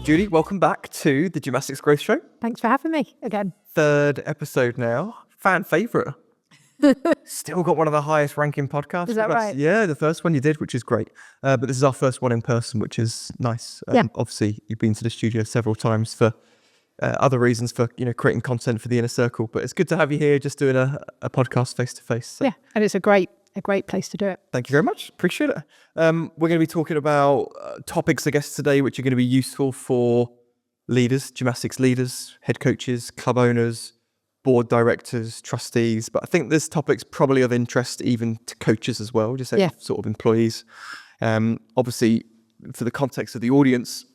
Judy, welcome back to the Gymnastics Growth Show. Thanks for having me again. Third episode now. Fan favourite. Still got one of the highest ranking podcasts. Is that right? Yeah, the first one you did, which is great. But this is our first one in person, which is nice. Yeah. Obviously, you've been to the studio several times for other reasons, for creating content for the inner circle. But it's good to have you here, just doing a podcast face to face. Yeah, and it's a great place to do it. Thank you very much. Appreciate it. We're going to be talking about topics, I guess, today, which are going to be useful for leaders, gymnastics leaders, head coaches, club owners, board directors, trustees. But I think this topic's probably of interest even to coaches as well, just sort of employees. Obviously, for the context of the audience,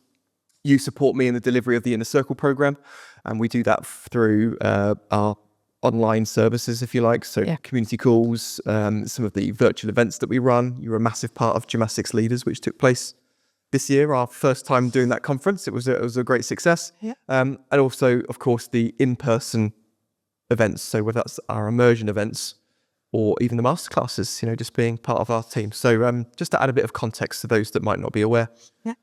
you support me in the delivery of the Inner Circle program, and we do that through our online services, if you like. So community calls, some of the virtual events that we run. You're a massive part of Gymnastics Leaders, which took place this year, our first time doing that conference. It was a great success. Yeah. And also, of course, the in-person events. So whether that's our immersion events or even the masterclasses, just being part of our team. So just to add a bit of context to those that might not be aware. Yeah.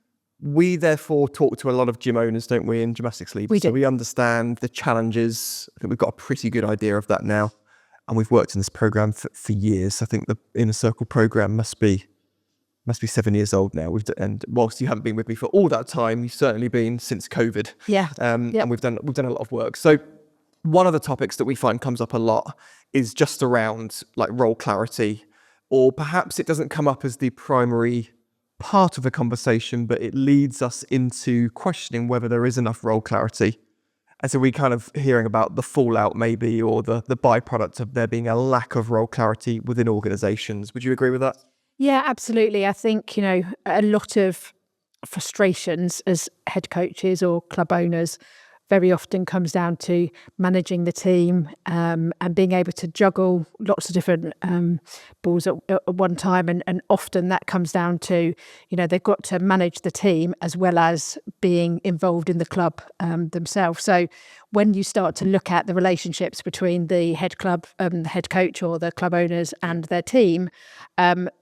We therefore talk to a lot of gym owners, don't we, and gymnastics leaders. We do. So we understand the challenges. I think we've got a pretty good idea of that now. And we've worked in this program for years. I think the Inner Circle program must be 7 years old now. And whilst you haven't been with me for all that time, you've certainly been since COVID. Yeah. And we've done a lot of work. So one of the topics that we find comes up a lot is just around like role clarity, or perhaps it doesn't come up as the primary part of the conversation, but it leads us into questioning whether there is enough role clarity. And so we kind of hearing about the fallout maybe, or the byproduct of there being a lack of role clarity within organizations. Would you agree with that? Yeah, absolutely. I think, a lot of frustrations as head coaches or club owners very often comes down to managing the team and being able to juggle lots of different balls at one time. And often that comes down to, they've got to manage the team as well as being involved in the club themselves. So when you start to look at the relationships between the head club, the head coach or the club owners and their team,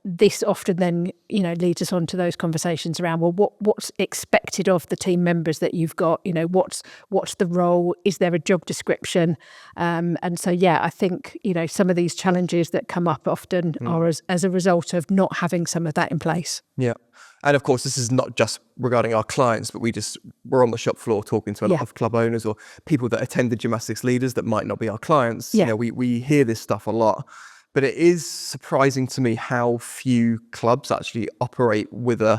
this often then, leads us on to those conversations around, well, what's expected of the team members that you've got? What's the role? Is there a job description? And so, I think, some of these challenges that come up often are as a result of not having some of that in place. Yeah. And of course, this is not just regarding our clients, but we're on the shop floor talking to a lot of club owners or people that attend the Gymnastics Leaders that might not be our clients. Yeah. We hear this stuff a lot, but it is surprising to me how few clubs actually operate with I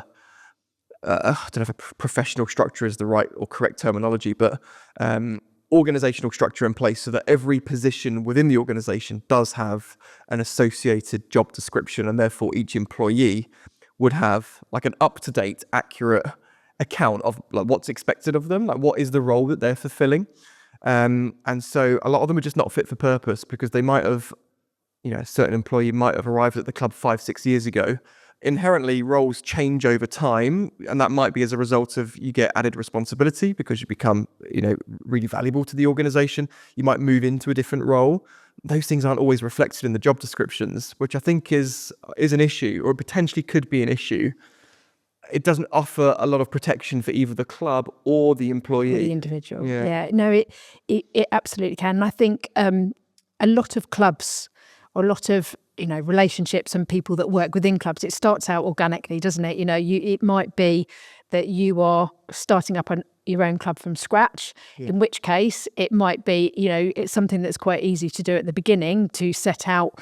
don't know if a professional structure is the right or correct terminology, but organizational structure in place so that every position within the organization does have an associated job description, and therefore each employee would have like an up-to-date, accurate account of like what's expected of them, like what is the role that they're fulfilling. And so a lot of them are just not fit for purpose because they might have, a certain employee might have arrived at the club 5-6 years ago. Inherently, roles change over time, and that might be as a result of you get added responsibility because you become, really valuable to the organization. You might move into a different role. Those things aren't always reflected in the job descriptions, which I think is an issue, or potentially could be an issue. It doesn't offer a lot of protection for either the club or the employee. Or the individual. Yeah. No, it absolutely can. And I think a lot of clubs, or a lot of relationships and people that work within clubs, it starts out organically, doesn't it? It might be that you are starting up your own club from scratch, in which case it might be, it's something that's quite easy to do at the beginning, to set out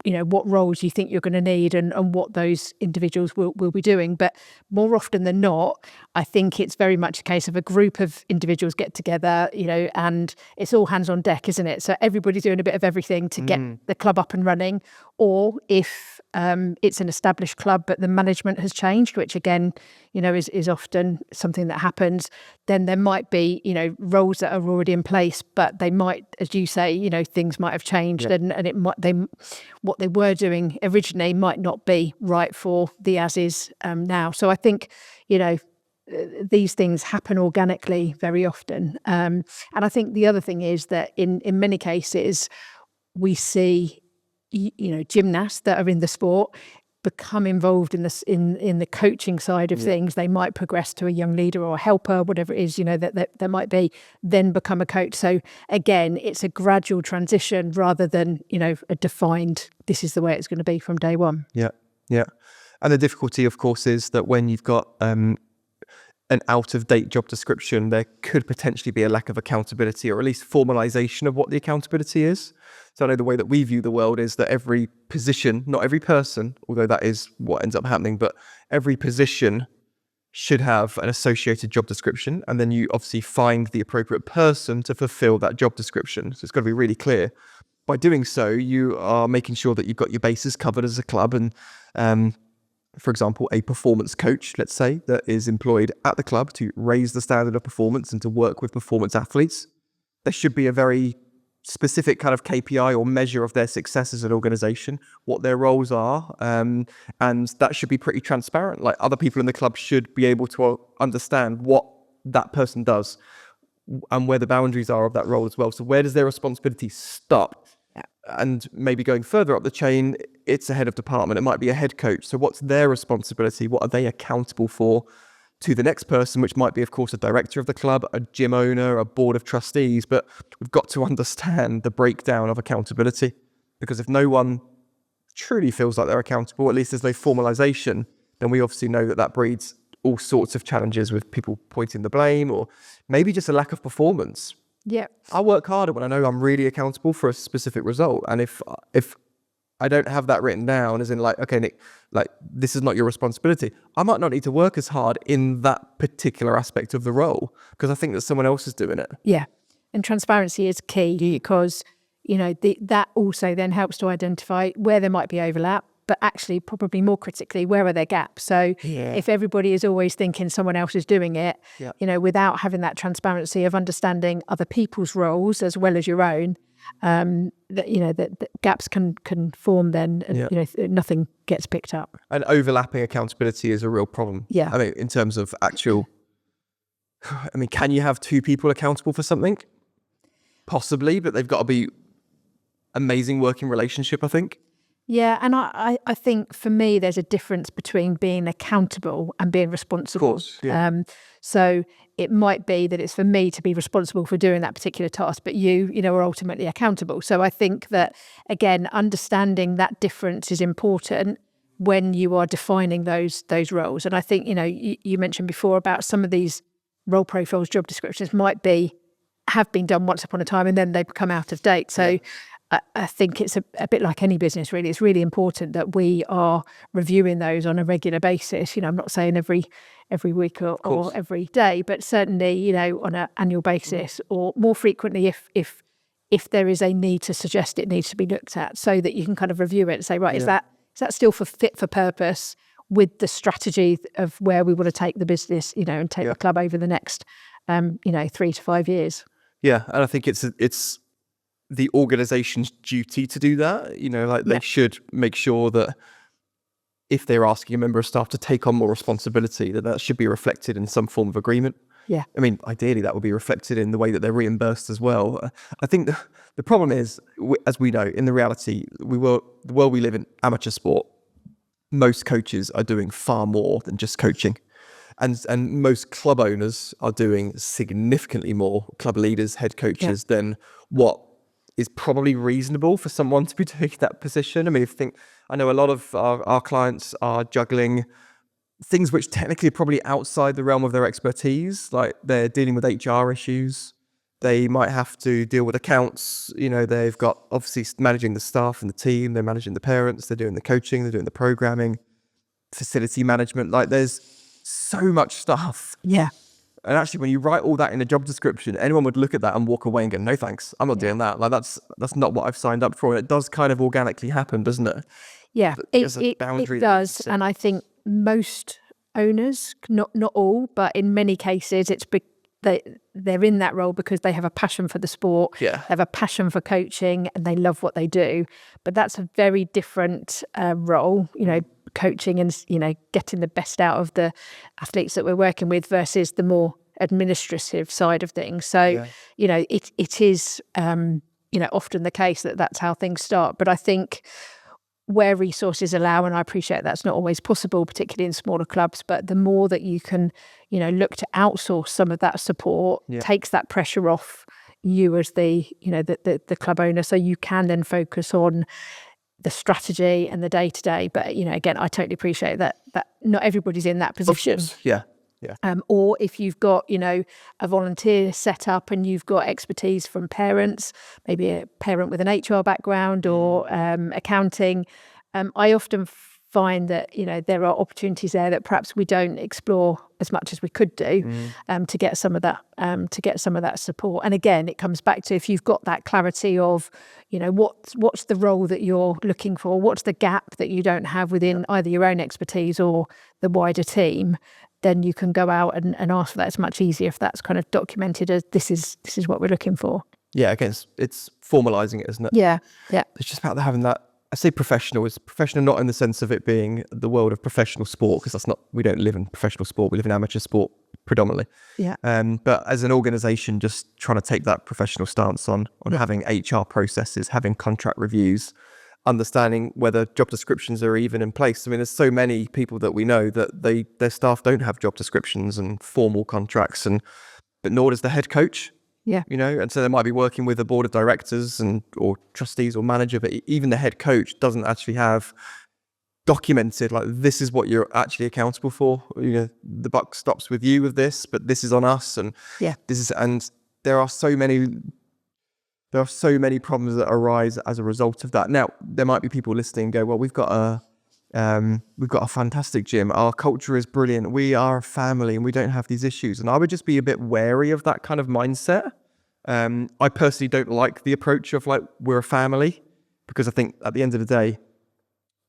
what roles you think you're going to need and what those individuals will be doing. But more often than not, I think it's very much a case of a group of individuals get together, and it's all hands on deck, isn't it? So everybody's doing a bit of everything to get the club up and running. Or if it's an established club, but the management has changed, which again, is often something that happens, then there might be, roles that are already in place, but they might, as you say, things might have changed, and it might, what they were doing originally might not be right for the as is now. So I think, these things happen organically very often. And I think the other thing is that in many cases, we see, gymnasts that are in the sport become involved in this in the coaching side of things, they might progress to a young leader or a helper, whatever it is, that might be, then become a coach. So again, it's a gradual transition rather than, a defined, this is the way it's going to be from day one. Yeah. And the difficulty, of course, is that when you've got an out-of-date job description, there could potentially be a lack of accountability, or at least formalization of what the accountability is. So I know the way that we view the world is that every position, not every person, although that is what ends up happening, but every position should have an associated job description. And then you obviously find the appropriate person to fulfill that job description. So it's got to be really clear. By doing so, you are making sure that you've got your bases covered as a club. And for example, a performance coach, let's say, that is employed at the club to raise the standard of performance and to work with performance athletes. There should be a very specific kind of KPI or measure of their success as an organization, what their roles are, and that should be pretty transparent. Like, other people in the club should be able to understand what that person does and where the boundaries are of that role as well. So where does their responsibility stop? And maybe going further up the chain, it's a head of department, it might be a head coach. So what's their responsibility? What are they accountable for to the next person, which might be, of course, a director of the club, a gym owner, a board of trustees. But we've got to understand the breakdown of accountability, because if no one truly feels like they're accountable, at least there's no formalization, then we obviously know that breeds all sorts of challenges with people pointing the blame, or maybe just a lack of performance. Yeah. I work harder when I know I'm really accountable for a specific result. And if I don't have that written down, as in like, okay, Nick, like, this is not your responsibility, I might not need to work as hard in that particular aspect of the role because I think that someone else is doing it. Yeah. And transparency is key because, that also then helps to identify where there might be overlap, but actually probably more critically, where are there gaps? So if everybody is always thinking someone else is doing it, without having that transparency of understanding other people's roles as well as your own, that gaps can form then, and nothing gets picked up. And overlapping accountability is a real problem. Yeah. I mean, in terms of can you have two people accountable for something? Possibly, but they've got to be amazing working relationship, I think. Yeah, and I think for me, there's a difference between being accountable and being responsible. Of course, yeah. So it might be that it's for me to be responsible for doing that particular task, but you are ultimately accountable. So I think that, again, understanding that difference is important when you are defining those roles. And I think, you mentioned before about some of these role profiles, job descriptions have been done once upon a time and then they become out of date. So I think it's a bit like any business, really. It's really important that we are reviewing those on a regular basis. I'm not saying every week or every day, but certainly, on an annual basis or more frequently if there is a need to suggest it needs to be looked at, so that you can kind of review it and say, right, is that still fit for purpose with the strategy of where we want to take the business, and take the club over the next, 3 to 5 years. Yeah, and I think it's the organization's duty to do that. They should make sure that if they're asking a member of staff to take on more responsibility, that should be reflected in some form of agreement. Yeah. I mean, ideally that would be reflected in the way that they're reimbursed as well. I think the problem is, as we know, in the reality, the world we live in, amateur sport, most coaches are doing far more than just coaching. And most club owners are doing significantly more, club leaders, head coaches, than what is probably reasonable for someone to be doing that position. I mean, I know a lot of our clients are juggling things which technically are probably outside the realm of their expertise, like they're dealing with HR issues. They might have to deal with accounts. They've got obviously managing the staff and the team. They're managing the parents. They're doing the coaching. They're doing the programming, facility management. Like, there's so much stuff. Yeah. And actually, when you write all that in a job description, anyone would look at that and walk away and go, no, thanks, I'm not doing that. Like, that's not what I've signed up for. And it does kind of organically happen, doesn't it? Yeah, it does. And I think most owners, not all, but in many cases, they're in that role because they have a passion for the sport, they have a passion for coaching, and they love what they do. But that's a very different role, coaching and, getting the best out of the athletes that we're working with versus the more administrative side of things. So, it is, often the case that that's how things start. But I think where resources allow, and I appreciate that's not always possible, particularly in smaller clubs, but the more that you can, look to outsource some of that support, takes that pressure off you as the club owner, so you can then focus on the strategy and the day-to-day. But again, I totally appreciate that not everybody's in that position. Yeah. Or if you've got, a volunteer set up and you've got expertise from parents, maybe a parent with an HR background or accounting, I often find that, there are opportunities there that perhaps we don't explore as much as we could do to get some of that support. And again, it comes back to, if you've got that clarity of, what's the role that you're looking for, what's the gap that you don't have within either your own expertise or the wider team, then you can go out and ask for that. It's much easier if that's kind of documented as this is what we're looking for. Yeah, again, it's formalising it, isn't it? Yeah. It's just about having that. I say professional. It's professional not in the sense of it being the world of professional sport, because that's not. We don't live in professional sport. We live in amateur sport predominantly. Yeah. But as an organisation, just trying to take that professional stance on having HR processes, having contract reviews, understanding whether job descriptions are even in place. I mean, there's so many people that we know that their staff don't have job descriptions and formal contracts, but nor does the head coach. Yeah. And so they might be working with a board of directors or trustees or manager, but even the head coach doesn't actually have documented, like, this is what you're actually accountable for. The buck stops with you with this, but this is on us. And there are so many problems that arise as a result of that. Now, there might be people listening and go, well, we've got a fantastic gym. Our culture is brilliant. We are a family and we don't have these issues. And I would just be a bit wary of that kind of mindset. I personally don't like the approach of, like, we're a family, because I think at the end of the day,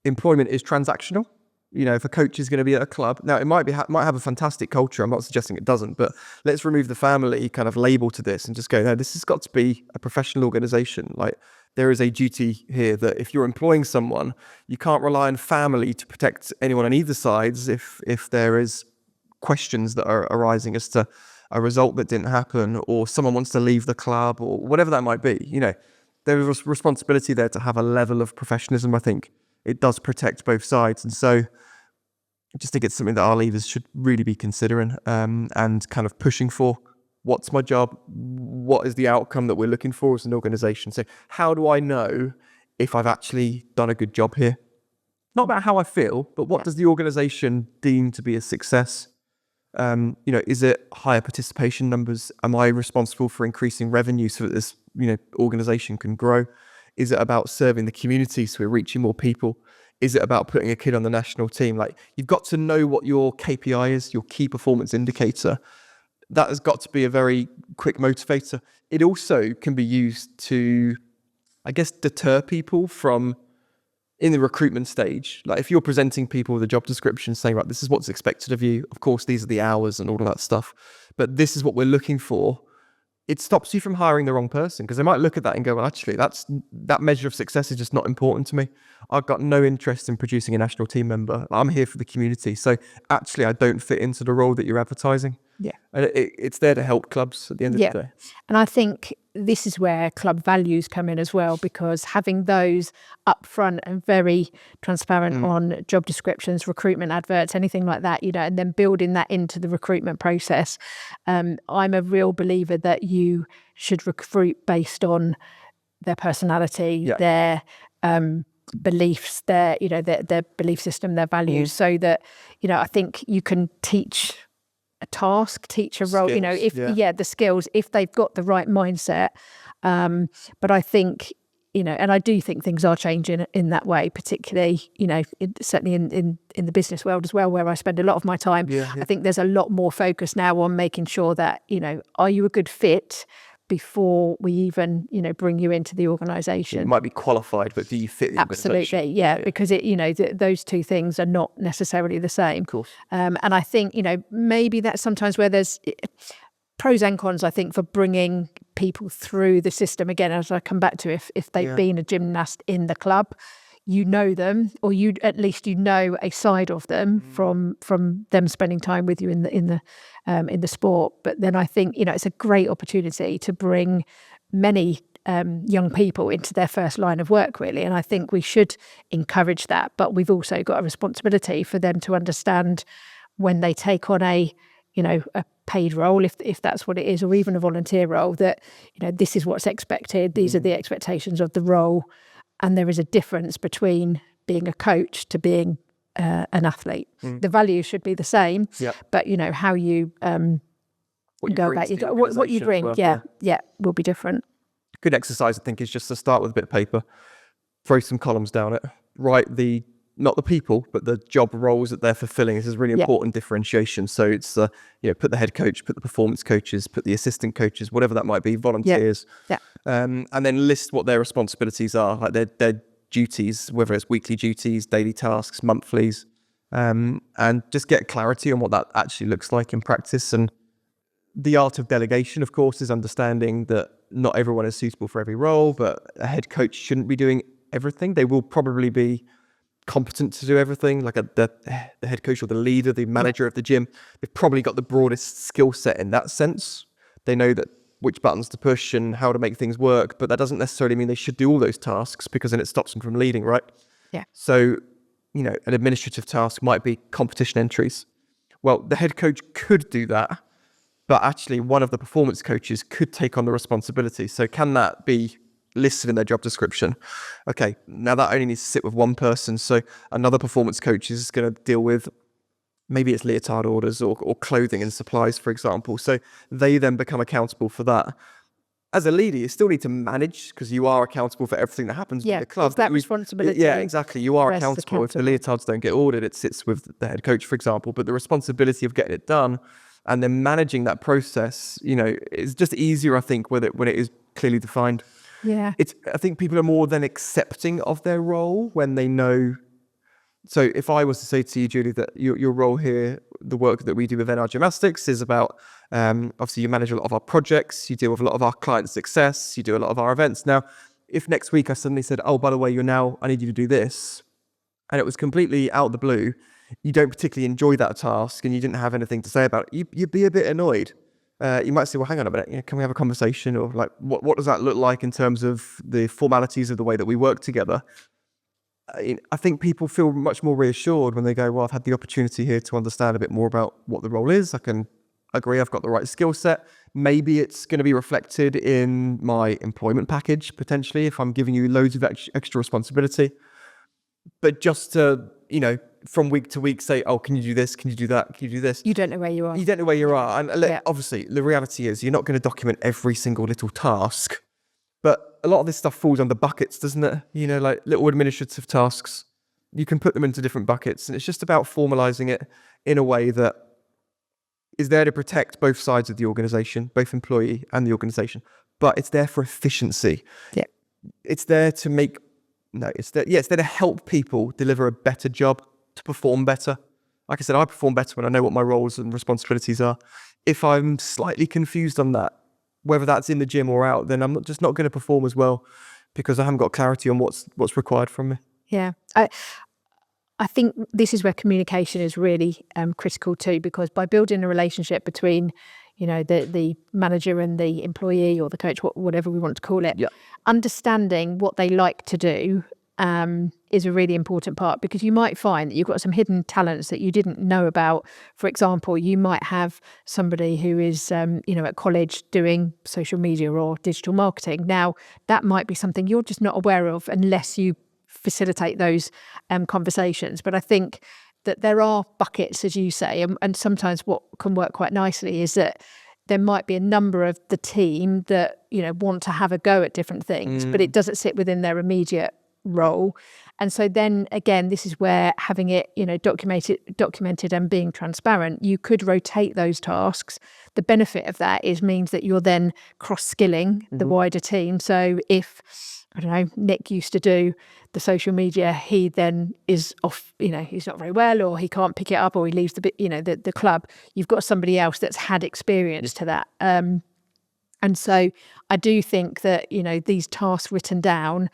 employment is transactional. If a coach is going to be at a club, now it might have a fantastic culture. I'm not suggesting it doesn't, but let's remove the family kind of label to this and just go, no, this has got to be a professional organisation. Like, there is a duty here that if you're employing someone, you can't rely on family to protect anyone on either sides if there is questions that are arising as to a result that didn't happen, or someone wants to leave the club, or whatever that might be. There is a responsibility there to have a level of professionalism. I think it does protect both sides. And so I just think it's something that our leaders should really be considering and kind of pushing for. What's my job? What is the outcome that we're looking for as an organisation? So how do I know if I've actually done a good job here? Not about how I feel, but what does the organisation deem to be a success? Is it higher participation numbers? Am I responsible for increasing revenue so that this, organisation can grow? Is it about serving the community so we're reaching more people? Is it about putting a kid on the national team? Like, you've got to know what your KPI is, your key performance indicator. That has got to be a very quick motivator. It also can be used to, I guess, deter people from, in the recruitment stage. Like, if you're presenting people with a job description saying, right, this is what's expected of you. Of course, these are the hours and all of that stuff, but this is what we're looking for. It stops you from hiring the wrong person, because they might look at that and go, well, actually, that measure of success is just not important to me. I've got no interest in producing a national team member. I'm here for the community. So actually, I don't fit into the role that you're advertising. Yeah. And it's there to help clubs at the end of the day. And I think this is where club values come in as well, because having those upfront and very transparent on job descriptions, recruitment adverts, anything like that, and then building that into the recruitment process. I'm a real believer that you should recruit based on their personality, their beliefs, their belief system, their values, so that, I think you can teach a task, teach a role, skills, the skills, if they've got the right mindset. But I think, and I do think things are changing in that way, particularly, certainly in the business world as well, where I spend a lot of my time. I think there's a lot more focus now on making sure that, are you a good fit before we even, bring you into the organisation. You might be qualified, but do you fit the organisation? Absolutely, because those two things are not necessarily the same. Of course. And I think, maybe that's sometimes where there's pros and cons, I think, for bringing people through the system. Again, as I come back to, if they've been a gymnast in the club, you know them, or at least know a side of them from them spending time with you in the sport. But then I think it's a great opportunity to bring many young people into their first line of work, really. And I think we should encourage that, but we've also got a responsibility for them to understand when they take on a paid role, if that's what it is, or even a volunteer role, that, this is what's expected. These are the expectations of the role. And there is a difference between being a coach to being an athlete. The values should be the same, but how you go about what you bring, will be different. Good exercise, I think, is just to start with a bit of paper, throw some columns down it, write not the people, but the job roles that they're fulfilling. This is really important differentiation. So it's, put the head coach, put the performance coaches, put the assistant coaches, whatever that might be, volunteers, and then list what their responsibilities are, like their duties, whether it's weekly duties, daily tasks, monthlies, and just get clarity on what that actually looks like in practice. And the art of delegation, of course, is understanding that not everyone is suitable for every role, but a head coach shouldn't be doing everything. They will probably be competent to do everything, like the head coach or the leader, the manager of the gym. They've probably got the broadest skill set in that sense. They know that which buttons to push and how to make things work, but that doesn't necessarily mean they should do all those tasks, because then it stops them from leading, right? Yeah. So, an administrative task might be competition entries. Well, the head coach could do that, but actually one of the performance coaches could take on the responsibility. So can that be listed in their job description? Okay, now that only needs to sit with one person. So another performance coach is going to deal with, maybe it's leotard orders or clothing and supplies, for example. So they then become accountable for that. As a leader, you still need to manage, because you are accountable for everything that happens in the club. It's that responsibility. Yeah, exactly. You are accountable. If the leotards don't get ordered, it sits with the head coach, for example. But the responsibility of getting it done and then managing that process, is just easier, I think, when it is clearly defined. Yeah. I think people are more than accepting of their role when they know. So if I was to say to you, Julie, that your role here, the work that we do with NR Gymnastics is about, obviously you manage a lot of our projects, you deal with a lot of our client success, you do a lot of our events. Now, if next week I suddenly said, oh, by the way, I need you to do this, and it was completely out of the blue, you don't particularly enjoy that task and you didn't have anything to say about it, you'd be a bit annoyed. You might say, well, hang on a minute, can we have a conversation? Or like, what does that look like in terms of the formalities of the way that we work together? I think people feel much more reassured when they go, well, I've had the opportunity here to understand a bit more about what the role is. I can agree I've got the right skill set. Maybe it's going to be reflected in my employment package, potentially, if I'm giving you loads of extra responsibility. But just to, from week to week say, oh, can you do this? Can you do that? Can you do this? You don't know where you are. You don't know where you are. And obviously, the reality is you're not going to document every single little task. But a lot of this stuff falls under buckets, doesn't it? Like little administrative tasks. You can put them into different buckets. And it's just about formalizing it in a way that is there to protect both sides of the organization, both employee and the organization. But it's there for efficiency. Yeah. It's there to it's there to help people deliver a better job, to perform better. Like I said, I perform better when I know what my roles and responsibilities are. If I'm slightly confused on that, whether that's in the gym or out, then I'm just not going to perform as well, because I haven't got clarity on what's required from me. Yeah. I think this is where communication is really critical too, because by building a relationship between, the manager and the employee or the coach, whatever we want to call it, understanding what they like to do is a really important part, because you might find that you've got some hidden talents that you didn't know about. For example, you might have somebody who is, at college doing social media or digital marketing. Now, that might be something you're just not aware of unless you facilitate those conversations. But I think that there are buckets, as you say, and sometimes what can work quite nicely is that there might be a number of the team that, want to have a go at different things, but it doesn't sit within their immediate role. And so then again, this is where having it, documented and being transparent, you could rotate those tasks. The benefit of that means that you're then cross-skilling the wider team. So if, I don't know, Nick used to do the social media, he then is off, he's not very well, or he can't pick it up, or he leaves the club. You've got somebody else that's had experience to that. And so I do think that, these tasks written down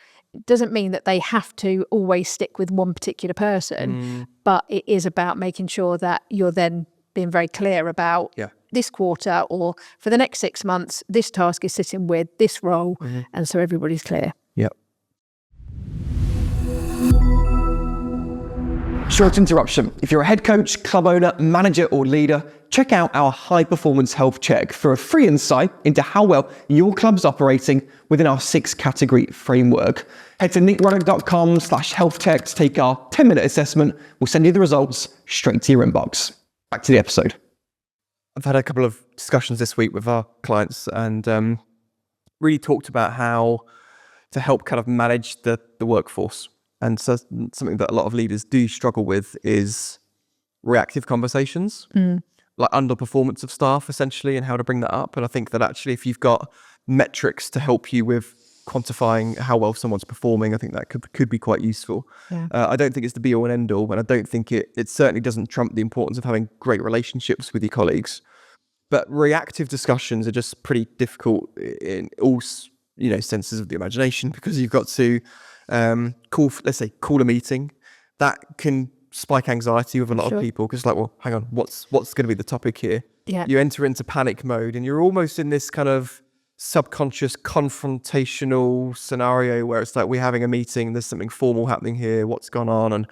doesn't mean that they have to always stick with one particular person, but it is about making sure that you're then being very clear about this quarter or for the next 6 months, this task is sitting with this role. And so everybody's clear. Yep. Short interruption. If you're a head coach, club owner, manager or leader, check out our high performance health check for a free insight into how well your club's operating within our 6 category framework. Head to nickroddick.com/health check to take our 10-minute assessment. We'll send you the results straight to your inbox. Back to the episode. I've had a couple of discussions this week with our clients and really talked about how to help kind of manage the workforce. And so something that a lot of leaders do struggle with is reactive conversations, like underperformance of staff essentially, and how to bring that up. And I think that actually if you've got metrics to help you with quantifying how well someone's performing, I think that could be quite useful. I don't think it's the be all and end all, and I don't think it certainly doesn't trump the importance of having great relationships with your colleagues. But reactive discussions are just pretty difficult in all senses of the imagination, because you've got to call a meeting. That can spike anxiety with a lot of people, because like, well, hang on, what's going to be the topic here? You enter into panic mode and you're almost in this kind of subconscious confrontational scenario where it's like, we're having a meeting, there's something formal happening here, what's gone on? And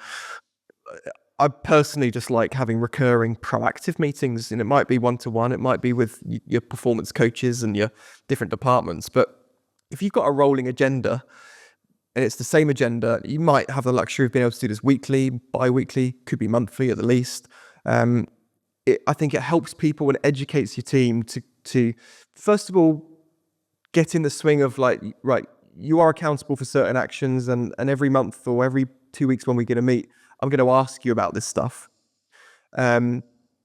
I personally just like having recurring proactive meetings, and it might be one-to-one, it might be with your performance coaches and your different departments. But if you've got a rolling agenda and it's the same agenda, you might have the luxury of being able to do this weekly, bi-weekly, could be monthly at the least. I think it helps people and educates your team to first of all get in the swing of like, right, you are accountable for certain actions, and every month or every 2 weeks when we get a meet, I'm going to ask you about this stuff.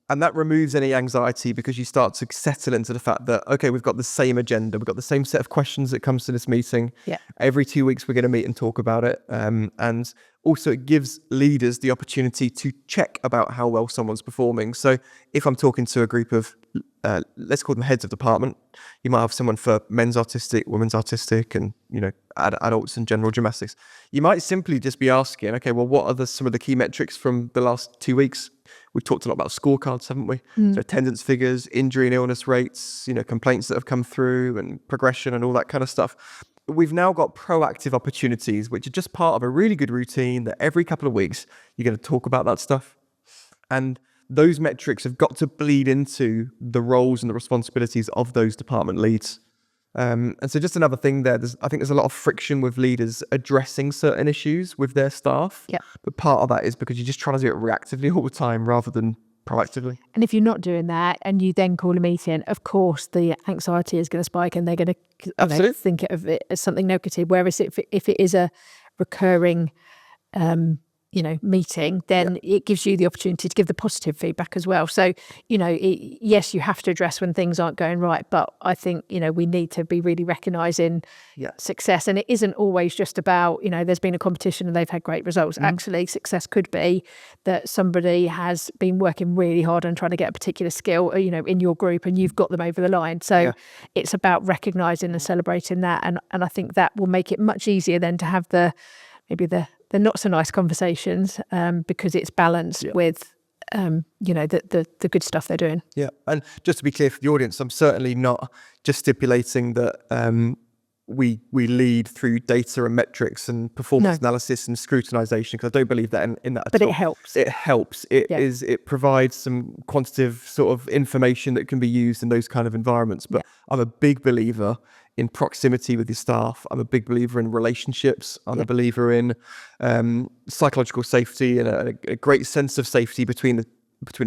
And that removes any anxiety, because you start to settle into the fact that, okay, we've got the same agenda. We've got the same set of questions that comes to this meeting. Every 2 weeks, we're going to meet and talk about it. And also it gives leaders the opportunity to check about how well someone's performing. So if I'm talking to a group of, let's call them heads of department, you might have someone for men's artistic, women's artistic, and, adults and general gymnastics. You might simply just be asking, okay, well, what are some of the key metrics from the last 2 weeks? We've talked a lot about scorecards, haven't we? So attendance figures, injury and illness rates, complaints that have come through, and progression and all that kind of stuff. We've now got proactive opportunities, which are just part of a really good routine that every couple of weeks you're going to talk about that stuff. And those metrics have got to bleed into the roles and the responsibilities of those department leads. And so just another thing there, I think there's a lot of friction with leaders addressing certain issues with their staff. But part of that is because you're just trying to do it reactively all the time rather than proactively. And if you're not doing that and you then call a meeting, of course the anxiety is going to spike, and they're going to think of it as something negative. Whereas if it is a recurring meeting, then it gives you the opportunity to give the positive feedback as well. So, yes, you have to address when things aren't going right, but I think, we need to be really recognising success. And it isn't always just about, there's been a competition and they've had great results. Actually, success could be that somebody has been working really hard on trying to get a particular skill, in your group, and you've got them over the line. So it's about recognising and celebrating that. And I think that will make it much easier then to have the not so nice conversations, because it's balanced with the good stuff they're doing. And just to be clear for the audience, I'm certainly not just stipulating that we lead through data and metrics and performance analysis and scrutinization, because I don't believe that in that at all. It helps. It helps. It provides some quantitative sort of information that can be used in those kind of environments. But I'm a big believer in proximity with your staff. I'm a big believer in relationships. I'm a believer in psychological safety and a great sense of safety between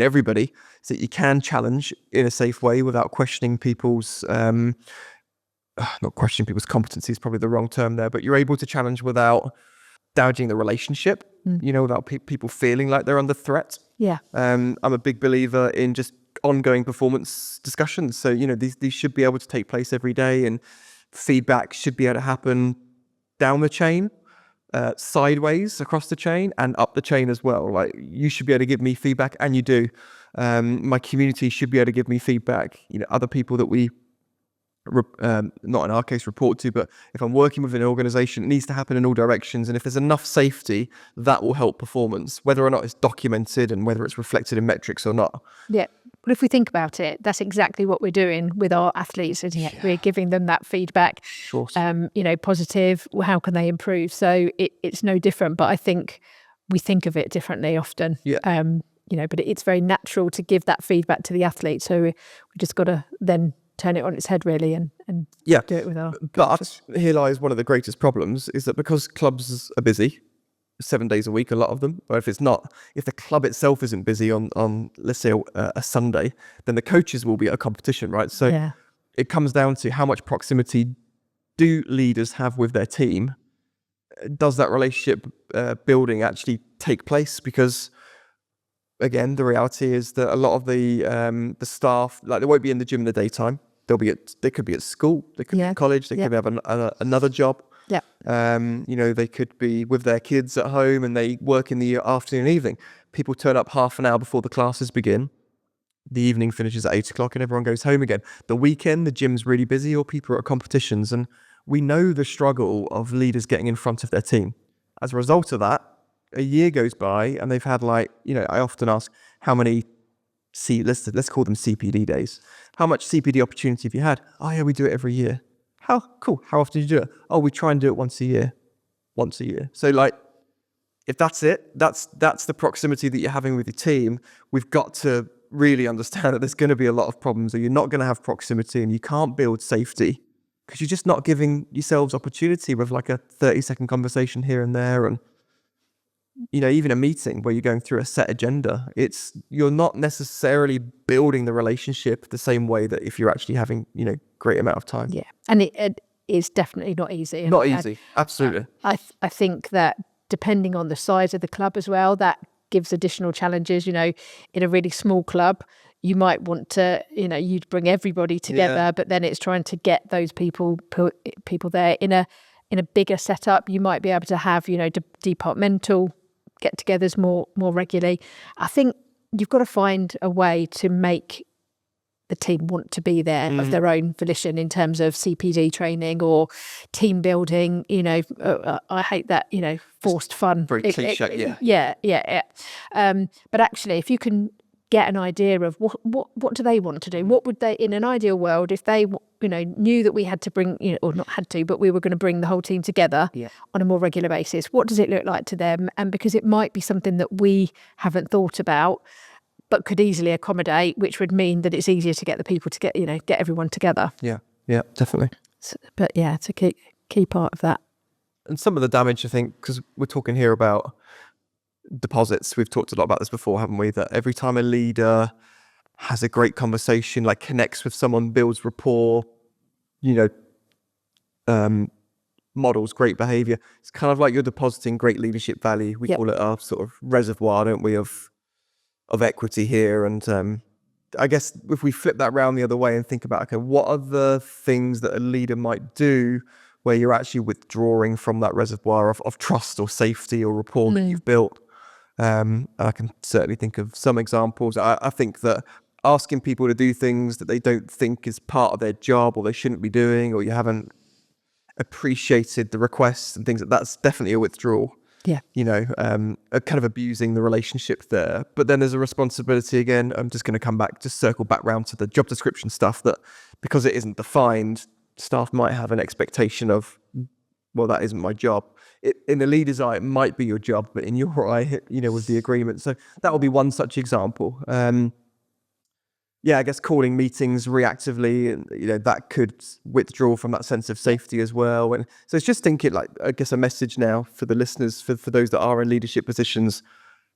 everybody, so that you can challenge in a safe way without questioning people's not questioning people's competency is probably the wrong term there, but you're able to challenge without damaging the relationship, without people feeling like they're under threat. I'm a big believer in just ongoing performance discussions. So, these should be able to take place every day, and feedback should be able to happen down the chain, sideways across the chain, and up the chain as well. Like, you should be able to give me feedback, and you do. My community should be able to give me feedback. Other people that we not in our case report to, but if I'm working with an organization, it needs to happen in all directions. And if there's enough safety, that will help performance, whether or not it's documented and whether it's reflected in metrics or not. Well, if we think about it, that's exactly what we're doing with our athletes, isn't it? We're giving them that feedback, positive, how can they improve? So it's no different, but I think we think of it differently often. But it's very natural to give that feedback to the athlete. So we just got to then turn it on its head, really, and do it with our... But here lies one of the greatest problems, is that because clubs are busy 7 days a week, a lot of them, or if the club itself isn't busy on let's say a Sunday, then the coaches will be at a competition, right? So it comes down to how much proximity do leaders have with their team. Does that relationship building actually take place? Because again, the reality is that a lot of the staff, like, they won't be in the gym in the daytime. They could be at school, they could be at college, they could have another job. They could be with their kids at home and they work in the afternoon and evening. People turn up half an hour before the classes begin. The evening finishes at 8 o'clock and everyone goes home again. The weekend, the gym's really busy or people are at competitions. And we know the struggle of leaders getting in front of their team. As a result of that, a year goes by and they've had, I often ask how many, let's call them CPD days. How much CPD opportunity have you had? Oh yeah, we do it every year. How cool. How often do you do it? Oh, we try and do it once a year. So if that's it, that's the proximity that you're having with your team. We've got to really understand that there's going to be a lot of problems, or you're not going to have proximity and you can't build safety because you're just not giving yourselves opportunity with like a 30-second conversation here and there. And even a meeting where you're going through a set agenda, you're not necessarily building the relationship the same way that if you're actually having, great amount of time. Yeah. And it is definitely not easy. Not easy. Absolutely. I think that depending on the size of the club as well, that gives additional challenges. In a really small club, you might want to, you'd bring everybody together, but then it's trying to get those people there. In a bigger setup, you might be able to have, departmental get-togethers more regularly. I think you've got to find a way to make the team want to be there of their own volition in terms of CPD training or team building. I hate that, forced fun. Very cliche, yeah. But actually, if you can get an idea of what do they want to do, what would they, in an ideal world, if they knew that we had to bring, or not had to, but we were going to bring the whole team together on a more regular basis, what does it look like to them? And because it might be something that we haven't thought about but could easily accommodate, which would mean that it's easier to get the people to get everyone together. Yeah, definitely. So, but yeah, it's a key part of that. And some of the damage, I think, because we're talking here about deposits, we've talked a lot about this before, haven't we? That every time a leader has a great conversation, like connects with someone, builds rapport, models great behavior, it's kind of like you're depositing great leadership value. We call it our sort of reservoir, don't we, of equity here. And I guess if we flip that around the other way and think about, okay, what are the things that a leader might do where you're actually withdrawing from that reservoir of trust or safety or rapport that you've built? I can certainly think of some examples. I think that asking people to do things that they don't think is part of their job or they shouldn't be doing, or you haven't appreciated the requests and things, that's definitely a withdrawal. Yeah. Kind of abusing the relationship there. But then there's a responsibility again. I'm just going to circle back round to the job description stuff, that because it isn't defined, staff might have an expectation of, well, that isn't my job. In the leader's eye, it might be your job, but in your eye, with the agreement. So that will be one such example. I guess calling meetings reactively, and that could withdraw from that sense of safety as well. And so it's just thinking, I guess, a message now for the listeners, for those that are in leadership positions.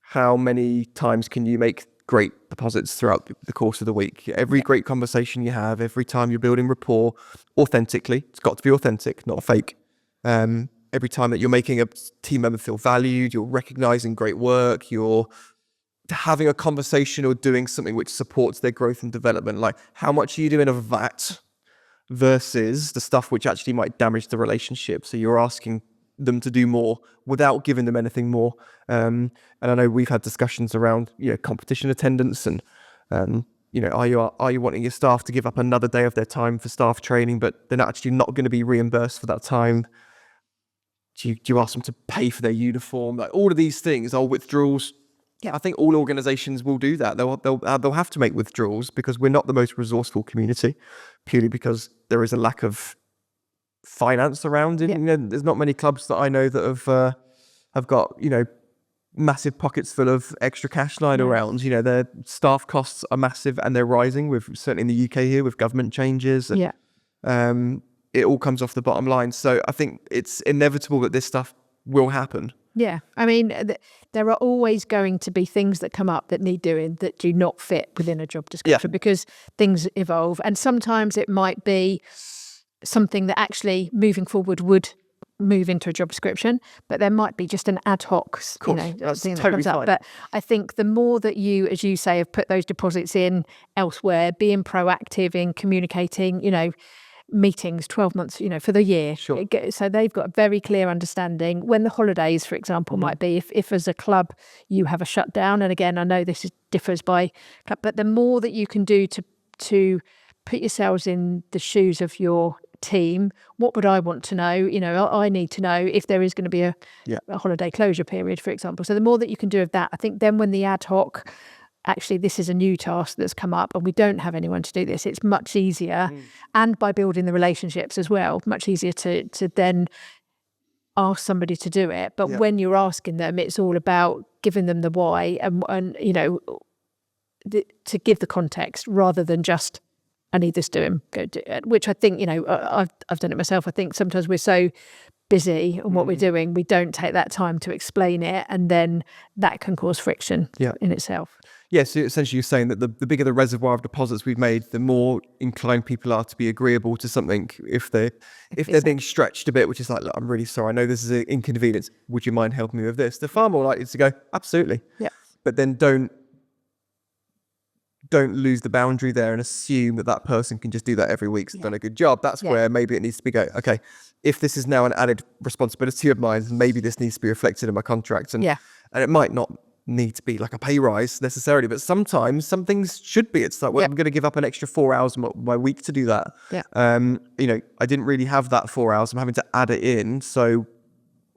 How many times can you make great deposits throughout the course of the week? Every great conversation you have, every time you're building rapport authentically, it's got to be authentic, not fake. Every time that you're making a team member feel valued, you're recognizing great work, you're having a conversation or doing something which supports their growth and development. Like, how much are you doing of that versus the stuff which actually might damage the relationship? So you're asking them to do more without giving them anything more. And I know we've had discussions around, competition attendance and, are you wanting your staff to give up another day of their time for staff training, but they're actually not going to be reimbursed for that time? Do you ask them to pay for their uniform? Like, all of these things are withdrawals. I think all organisations will do that. They'll have to make withdrawals because we're not the most resourceful community, purely because there is a lack of finance around it. There's not many clubs that I know that have got massive pockets full of extra cash lying around. Their staff costs are massive and they're rising. With certainly in the UK here with government changes. It all comes off the bottom line. So I think it's inevitable that this stuff will happen. Yeah, I mean, there are always going to be things that come up that need doing that do not fit within a job description because things evolve. And sometimes it might be something that actually moving forward would move into a job description, but there might be just an ad hoc, thing that comes up. But I think the more that you, as you say, have put those deposits in elsewhere, being proactive in communicating, meetings 12 months for the year, so they've got a very clear understanding when the holidays, for example, might be, if as a club you have a shutdown. And again, I know this differs by club, but the more that you can do to put yourselves in the shoes of your team, what would I want to know? I need to know if there is going to be a holiday closure period, for example. So the more that you can do of that, I think then when the ad hoc, actually this is a new task that's come up and we don't have anyone to do this, it's much easier, and by building the relationships as well, much easier to then ask somebody to do it. But when you're asking them, it's all about giving them the why and to give the context rather than just, I need this doing, go do it. Which I think, I've done it myself. I think sometimes we're so busy on what we're doing, we don't take that time to explain it, and then that can cause friction in itself. Yeah, so essentially you're saying that the bigger the reservoir of deposits we've made, the more inclined people are to be agreeable to something if they're being stretched a bit, which is like, look, I'm really sorry, I know this is an inconvenience, would you mind helping me with this? They're far more likely to go, absolutely. Yeah. But then don't lose the boundary there and assume that person can just do that every week. Done a good job. That's where maybe it needs to be okay, if this is now an added responsibility of mine, maybe this needs to be reflected in my contract. And it might not need to be like a pay rise necessarily, but sometimes some things should be. It's like, well, I'm going to give up an extra 4 hours my week to do that. I didn't really have that 4 hours. I'm having to add it in. So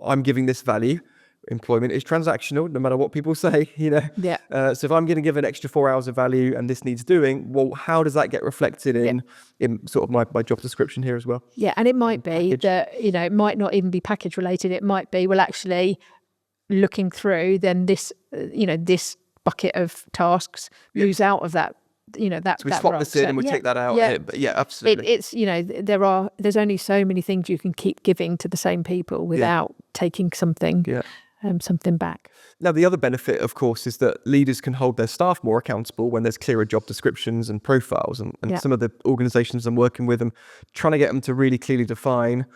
I'm giving this value. Employment is transactional, no matter what people say, So if I'm going to give an extra 4 hours of value and this needs doing, well, how does that get reflected in sort of my job description here as well? Yeah, and it might be that, it might not even be package related. It might be, well, actually looking through, then this, this bucket of tasks moves out of that. So we swap this in and we take that out. But absolutely. It's there's only so many things you can keep giving to the same people without taking something back. Now, the other benefit, of course, is that leaders can hold their staff more accountable when there's clearer job descriptions and profiles. And some of the organisations I'm working with, I'm trying to get them to really clearly define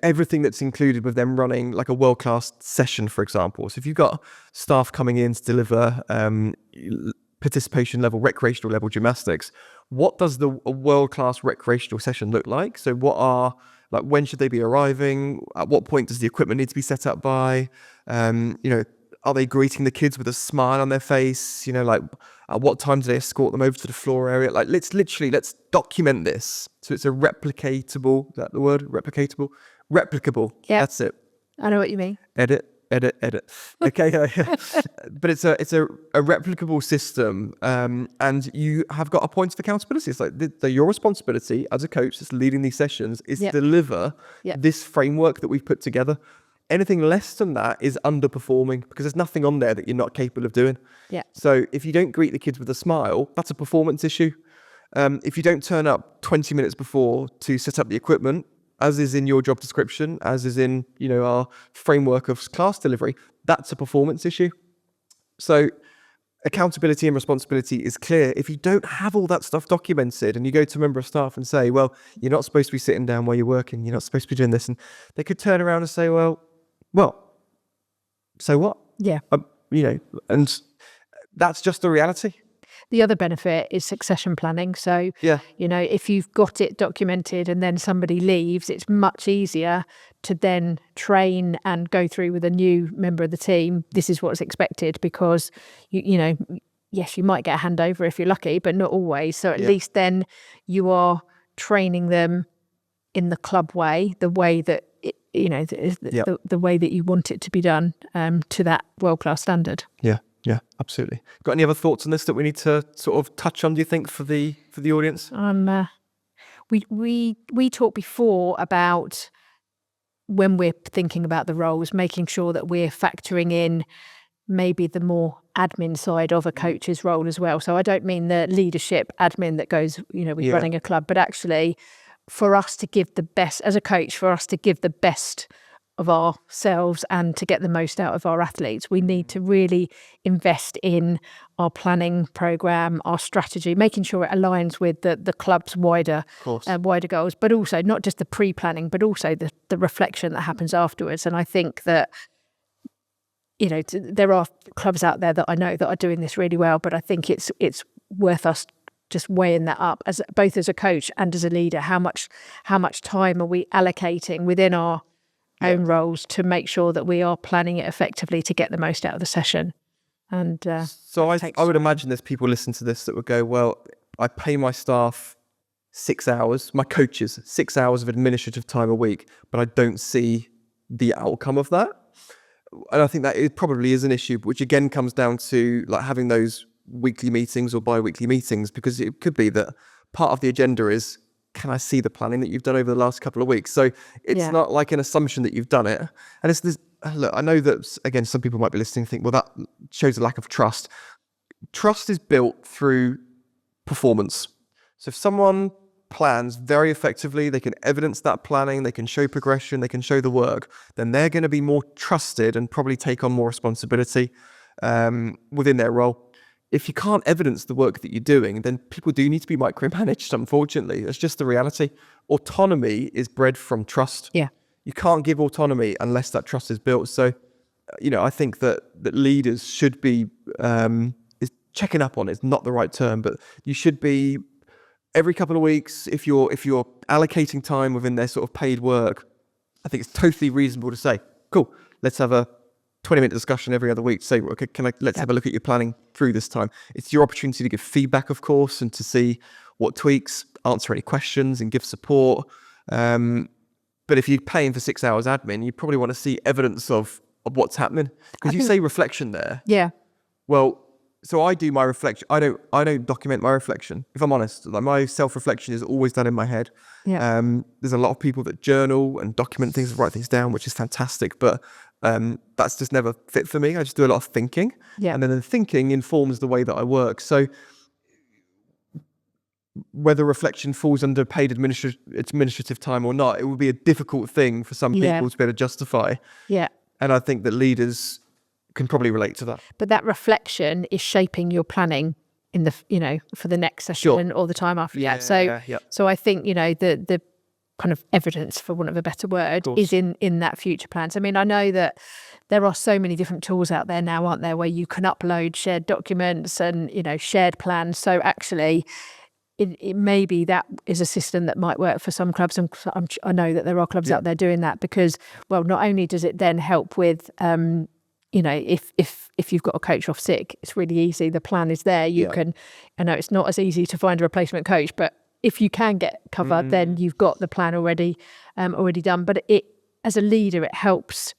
everything that's included with them running like a world-class session, for example. So if you've got staff coming in to deliver participation level, recreational level gymnastics, what does a world-class recreational session look like? So when should they be arriving? At what point does the equipment need to be set up by? Are they greeting the kids with a smile on their face? At what time do they escort them over to the floor area? Like, let's document this. So it's a replicatable, is that the word? Replicable. Yeah. That's it. I know what you mean. Edit. Okay. But it's a replicable system. And you have got a point of accountability. It's like your responsibility as a coach that's leading these sessions is to deliver this framework that we've put together. Anything less than that is underperforming because there's nothing on there that you're not capable of doing. Yeah. So if you don't greet the kids with a smile, that's a performance issue. If you don't turn up 20 minutes before to set up the equipment, as is in your job description, as is in our framework of class delivery, that's a performance issue. So accountability and responsibility is clear. If you don't have all that stuff documented and you go to a member of staff and say, well, you're not supposed to be sitting down while you're working, you're not supposed to be doing this, and they could turn around and say, well, so what? Yeah. And that's just the reality. The other benefit is succession planning. So, if you've got it documented and then somebody leaves, it's much easier to then train and go through with a new member of the team. This is what's expected because, yes, you might get a handover if you're lucky, but not always. So at least then you are training them in the club way, the way that, the way that you want it to be done to that world-class standard. Yeah. Yeah, absolutely. Got any other thoughts on this that we need to sort of touch on, do you think, for the audience? We talked before about when we're thinking about the roles, making sure that we're factoring in maybe the more admin side of a coach's role as well. So I don't mean the leadership admin that goes, with running a club, but actually for us to give the best, as a coach, for us to give the best of ourselves and to get the most out of our athletes, we need to really invest in our planning program, our strategy, making sure it aligns with the club's wider goals, but also not just the pre-planning, but also the reflection that happens afterwards. And I think that, there are clubs out there that I know that are doing this really well, but I think it's worth us just weighing that up as both as a coach and as a leader. How much time are we allocating within our own roles to make sure that we are planning it effectively to get the most out of the session? And so I would imagine there's people listening to this that would go, well, I pay my staff 6 hours, my coaches 6 hours of administrative time a week, but I don't see the outcome of that. And I think that it probably is an issue, which again comes down to like having those weekly meetings or bi-weekly meetings, because it could be that part of the agenda is, can I see the planning that you've done over the last couple of weeks? So it's not like an assumption that you've done it. And it's this, look, I know that, again, some people might be listening and think, well, that shows a lack of trust. Trust is built through performance. So if someone plans very effectively, they can evidence that planning, they can show progression, they can show the work, then they're going to be more trusted and probably take on more responsibility within their role. If you can't evidence the work that you're doing, then people do need to be micromanaged, unfortunately. That's just the reality. Autonomy is bred from trust. Yeah. You can't give autonomy unless that trust is built. So, I think that leaders should be, is checking up on it. It's not the right term, but you should be every couple of weeks, if you're allocating time within their sort of paid work, I think it's totally reasonable to say, cool, let's have a 20-minute discussion every other week. Say, okay, let's have a look at your planning through this time. It's your opportunity to give feedback, of course, and to see what tweaks, answer any questions and give support. But if you're paying for 6 hours admin, you probably want to see evidence of what's happening. Because you say reflection there. Yeah. Well, so I do my reflection. I don't document my reflection, if I'm honest. Like, my self-reflection is always done in my head. Yeah. There's a lot of people that journal and document things, write things down, which is fantastic. But that's just never fit for me. I just do a lot of thinking. Yeah. And then the thinking informs the way that I work. So whether reflection falls under paid administrative time or not, it would be a difficult thing for some people to be able to justify. Yeah. And I think that leaders can probably relate to that. But that reflection is shaping your planning in the, for the next session or the time after that. So I think, the kind of evidence, for want of a better word, is in that future plans. I mean, I know that there are so many different tools out there now, aren't there, where you can upload shared documents and, shared plans. So actually, it maybe that is a system that might work for some clubs, and I know that there are clubs out there doing that, because, well, not only does it then help with if you've got a coach off sick, it's really easy. The plan is there. You can, I know it's not as easy to find a replacement coach, but if you can get covered, then you've got the plan already done. But as a leader, it helps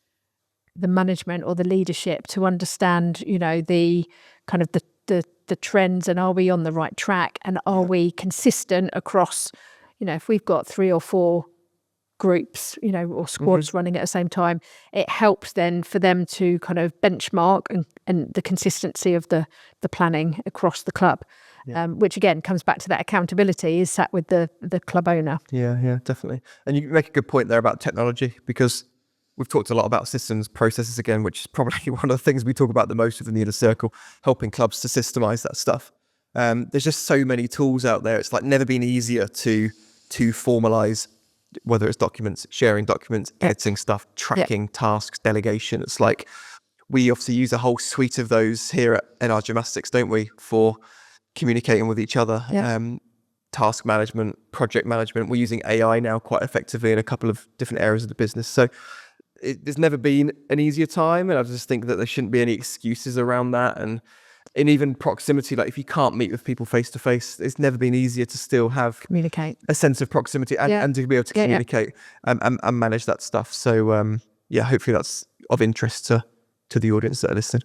the management or the leadership to understand, the kind of the trends, and are we on the right track, and are we consistent across, if we've got 3 or 4 groups, or squads running at the same time, it helps then for them to kind of benchmark and the consistency of the planning across the club, which again comes back to that accountability is sat with the club owner. Yeah, definitely. And you make a good point there about technology, because we've talked a lot about systems, processes again, which is probably one of the things we talk about the most within the inner circle, helping clubs to systemize that stuff. There's just so many tools out there. It's like never been easier to formalize, whether it's documents, sharing documents, editing stuff, tracking tasks, delegation. It's like, we obviously use a whole suite of those here at NR Gymnastics, don't we, for communicating with each other. Task management, project management. We're using AI now quite effectively in a couple of different areas of the business. So there's never been an easier time, and I just think that there shouldn't be any excuses around that. And even proximity, like if you can't meet with people face to face, it's never been easier to still have Communicate a sense of proximity and to be able to communicate and manage that stuff. So hopefully that's of interest to the audience that are listening.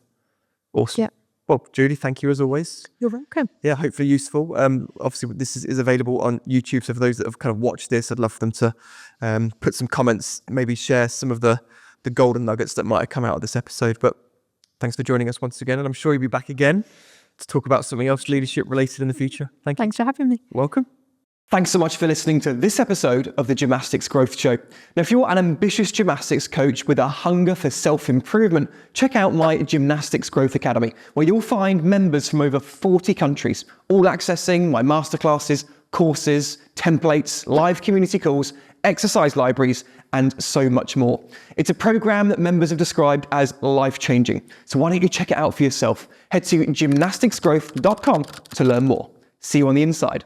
Awesome. Well, Julie, thank you as always. You're welcome. Yeah, hopefully useful. Obviously, this is available on YouTube. So for those that have kind of watched this, I'd love for them to put some comments, maybe share some of the golden nuggets that might have come out of this episode. But thanks for joining us once again. And I'm sure you'll be back again to talk about something else leadership related in the future. Thank you. Thanks for having me. Welcome. Thanks so much for listening to this episode of the Gymnastics Growth Show. Now, if you're an ambitious gymnastics coach with a hunger for self-improvement, check out my Gymnastics Growth Academy, where you'll find members from over 40 countries, all accessing my masterclasses, courses, templates, live community calls, exercise libraries, and so much more. It's a program that members have described as life-changing. So why don't you check it out for yourself? Head to gymnasticsgrowth.com to learn more. See you on the inside.